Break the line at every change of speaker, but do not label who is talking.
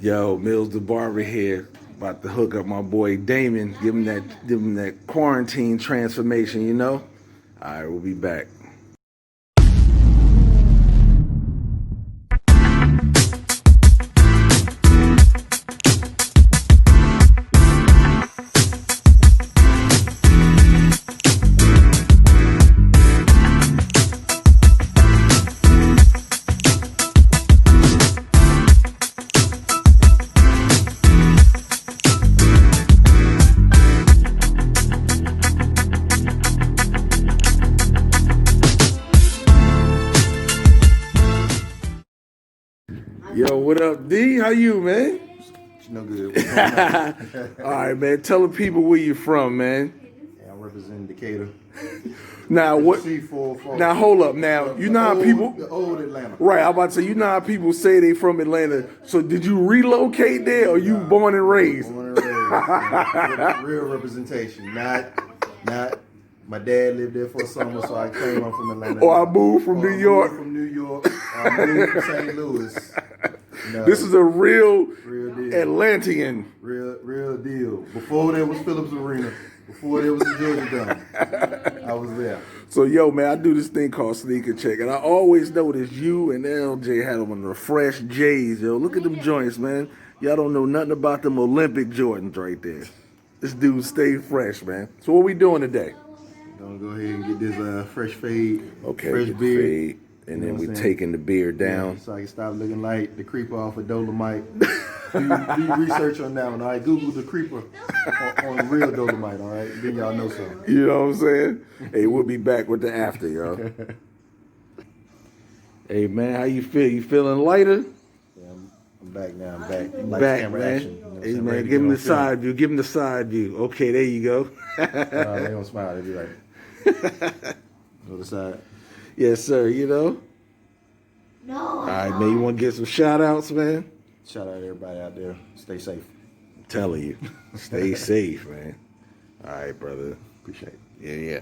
Yo, Mills the Barber here. About to hook up my boy Damon. Give him that quarantine transformation, you know? Alright, we'll be back. Yo, what up, D? How you, man?
No good. What's going on?
All right, man. Tell the people where you from, man.
Yeah, I'm representing Decatur.
Now what?
C4.
Now hold up. Now you know how people.
The old Atlanta.
Right, I'm about to say you know how people say they from Atlanta. So did you relocate there, or you born and raised?
Born and raised. Real representation. Not. My dad lived there for a summer, so I claim I'm from Atlanta.
Or I moved from New York.
From New York. I moved from St. Louis. No,
This is a real
deal.
Atlantean.
Real deal. Before there was Phillips Arena. Before there was the Georgia Dome. I was there.
So, yo, man, I do this thing called Sneaker Check, and I always notice you and LJ had them on the fresh J's, yo. Look at them joints, man. Y'all don't know nothing about them Olympic Jordans right there. This dude stay fresh, man. So what we doing today?
Gonna go ahead and get this fresh fade.
Okay,
fresh
the
beard.
fade, and then we taking the beard down.
Yeah, so I can stop looking like the creeper off of Dolomite. do research on that one, all right? Google the creeper on real Dolomite, all right? Then y'all know something.
You know what I'm saying? Hey, we'll be back with the after, yo. Hey, man, how you feel? You feeling lighter?
Yeah, I'm back now. I'm back. Like
Back,
camera
man.
action. You know
Hey, man, give him the side view. Give him the side view. Okay, there you go.
They don't smile. They be like, go to the side.
Yes, sir. You know?
No.
All right, man. You want to get some shout outs, man?
Shout out to everybody out there. Stay safe.
I'm telling you. Stay safe, man. All right, brother.
Appreciate it.
Yeah, yeah.